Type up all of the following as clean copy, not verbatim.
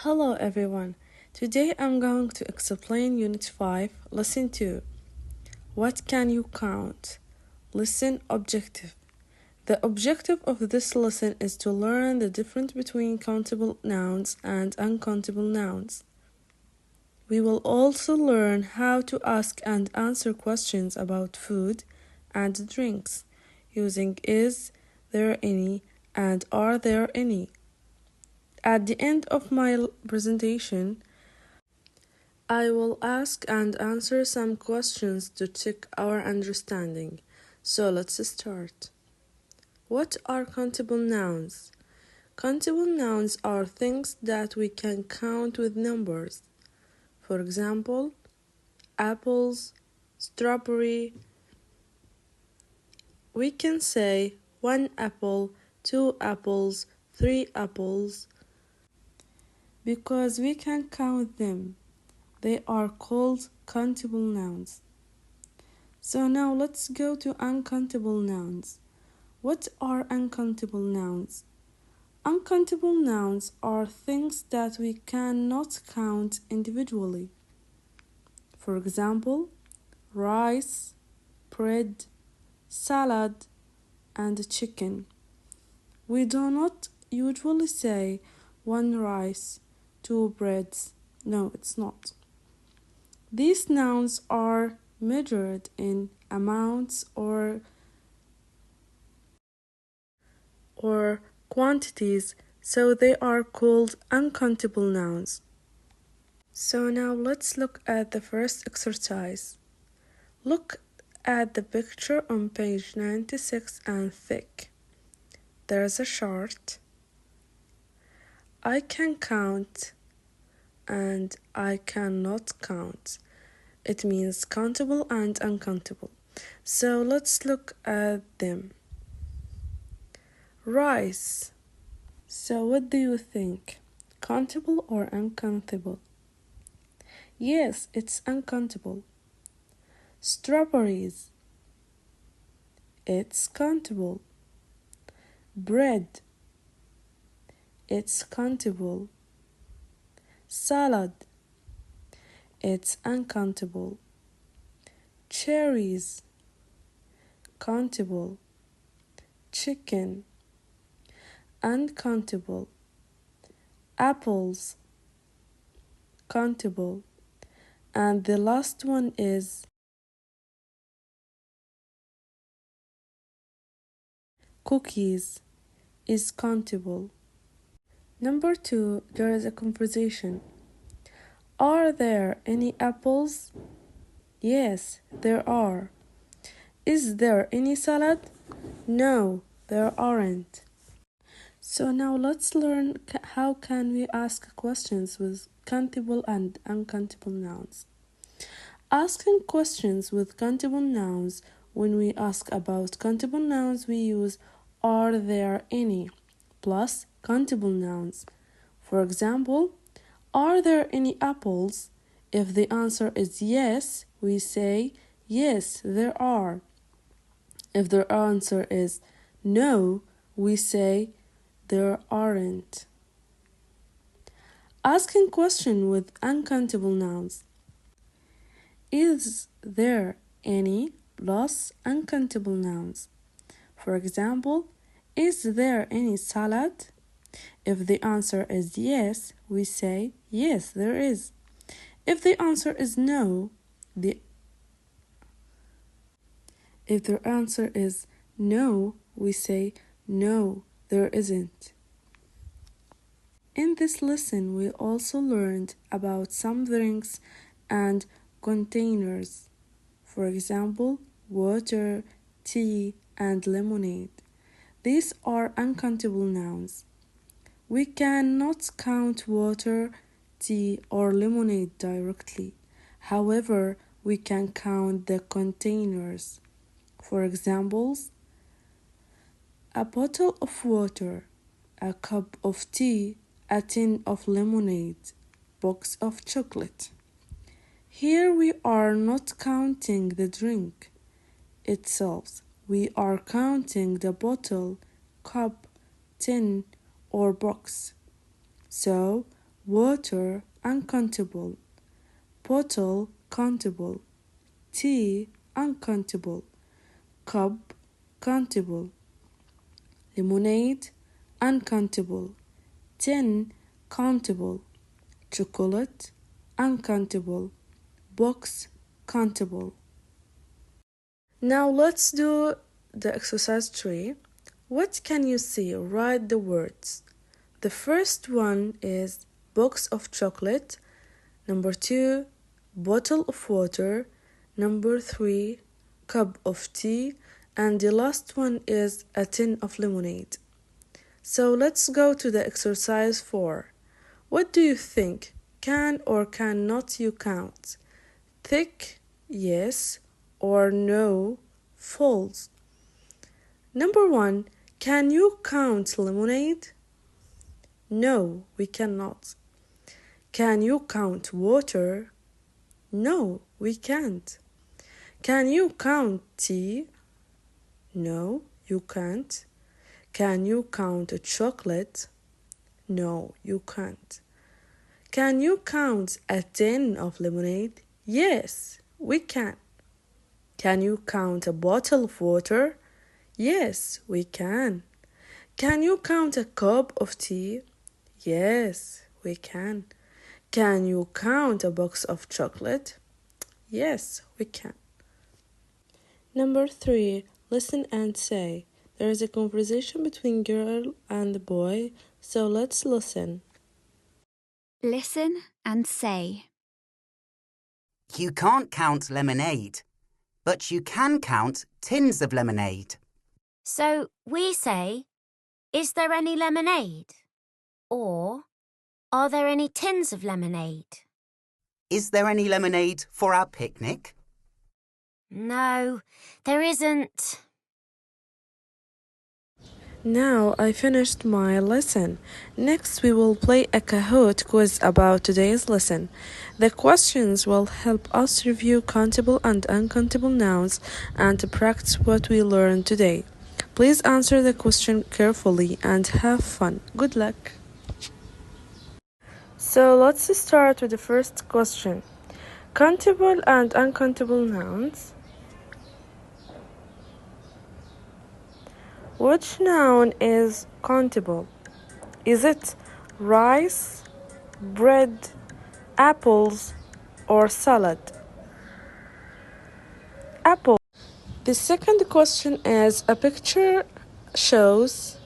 Hello everyone. Today I'm going to explain Unit 5, Lesson 2. What can you count? Lesson objective. The objective of this lesson is to learn the difference between countable nouns and uncountable nouns. We will also learn how to ask and answer questions about food and drinks using is there any and are there any. At the end of my presentation, I will ask and answer some questions to check our understanding. So let's start. What are countable nouns? Countable nouns are things that we can count with numbers. For example, apples, strawberry. We can say 1 apple, 2 apples, 3 apples because we can count them. They are called countable nouns. So now let's go to uncountable nouns. What are uncountable nouns? Uncountable nouns are things that we cannot count individually. For example, rice, bread, salad, and chicken. We do not usually say 1 rice, 2 breads. No, it's not. These nouns are measured in amounts or quantities, so they are called uncountable nouns. So now let's look at the first exercise. Look at the picture on page 96 and thick. There is a chart. I can count and I cannot count. It means countable and uncountable. So let's look at them. Rice. So what do you think? Countable or uncountable? Yes, it's uncountable. Strawberries. It's countable. Bread. It's countable. Salad. It's uncountable. Cherries. Countable. Chicken. Uncountable. Apples. Countable. And the last one is cookies is countable. Number 2, there is a conversation. Are there any apples? Yes, there are. Is there any salad? No, there aren't. So now let's learn how can we ask questions with countable and uncountable nouns. Asking questions with countable nouns. When we ask about countable nouns, we use are there any plus countable nouns. For example, are there any apples? If the answer is yes, we say yes, there are. If the answer is no, we say there aren't. Asking question with uncountable nouns. Is there any plus uncountable nouns? For example, is there any salad? If the answer is yes, we say yes, there is. If the answer is no, if the answer is no, we say no, there isn't. In this lesson, we also learned about some drinks and containers. For example, water, tea, and lemonade. These are uncountable nouns. We cannot count water, tea, or lemonade directly. However, we can count the containers. For examples, a bottle of water, a cup of tea, a tin of lemonade, box of chocolate. Here we are not counting the drink itself. We are counting the bottle, cup, tin, or box. So water, uncountable, bottle, countable, tea, uncountable, cup, countable, lemonade, uncountable, tin, countable, chocolate, uncountable, box, countable. Now let's do the exercise 3. What can you see? Write the words. The first one is box of chocolate. Number 2, bottle of water. Number 3, cup of tea. And the last one is a tin of lemonade. So let's go to the exercise 4. What do you think? Can or cannot you count? Thick, yes, or no, false. Number 1, can you count lemonade? No, we cannot. Can you count water? No, we can't. Can you count tea? No, you can't. Can you count a chocolate? No, you can't. Can you count a tin of lemonade? Yes, we can. Can you count a bottle of water? Yes, we can. Can you count a cup of tea? Yes, we can. Can you count a box of chocolate? Yes, we can. Number 3, listen and say. There is a conversation between girl and the boy, so let's listen. Listen and say. You can't count lemonade, but you can count tins of lemonade. So we say, is there any lemonade? Or, are there any tins of lemonade? Is there any lemonade for our picnic? No, there isn't. Now I finished my lesson. Next we will play a Kahoot quiz about today's lesson. The questions will help us review countable and uncountable nouns and to practice what we learned today. Please answer the question carefully and have fun. Good luck! So let's start with the first question. Countable and uncountable nouns. Which noun is countable? Is it rice, bread, apples, or salad? Apple. The second question is a picture shows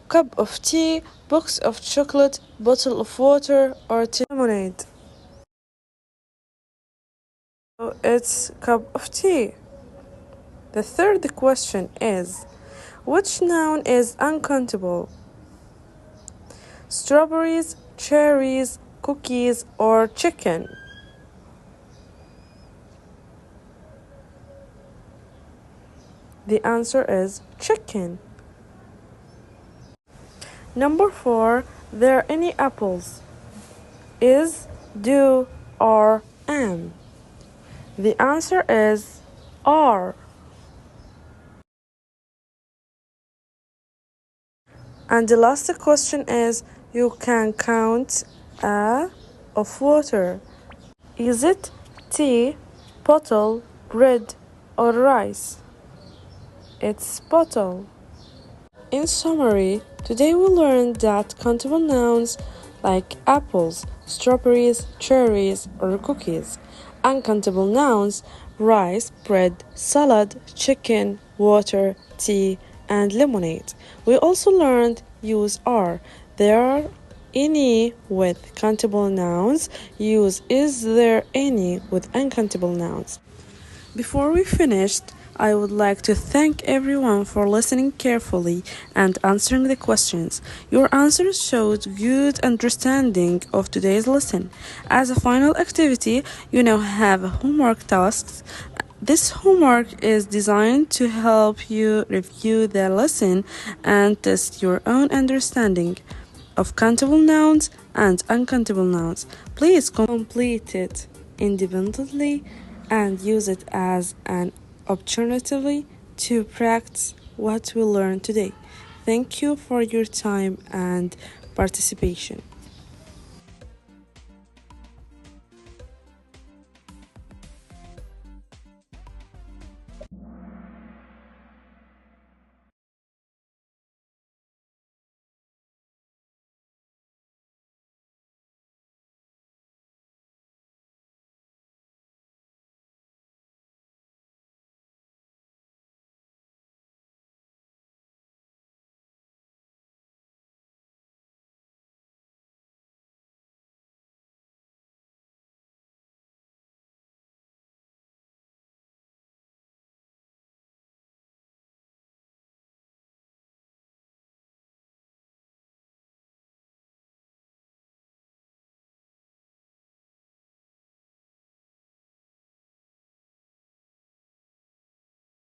cup of tea, box of chocolate, bottle of water, or lemonade. So it's cup of tea. The third question is, which noun is uncountable? Strawberries, cherries, cookies, or chicken? The answer is chicken. Number 4, there are any apples? Is, do, or am? The answer is are. And the last question is, you can count a of water. Is it tea, bottle, bread, or rice? It's bottle. In summary, today we learned that countable nouns like apples, strawberries, cherries, or cookies. Uncountable nouns, rice, bread, salad, chicken, water, tea, and lemonade. We also learned use are. There are any with countable nouns. Use is there any with uncountable nouns. Before we finished, I would like to thank everyone for listening carefully and answering the questions. Your answers showed good understanding of today's lesson. As a final activity, you now have homework tasks. This homework is designed to help you review the lesson and test your own understanding of countable nouns and uncountable nouns. Please complete it independently and use it as an opportunity to practice what we learned today. Thank you for your time and participation.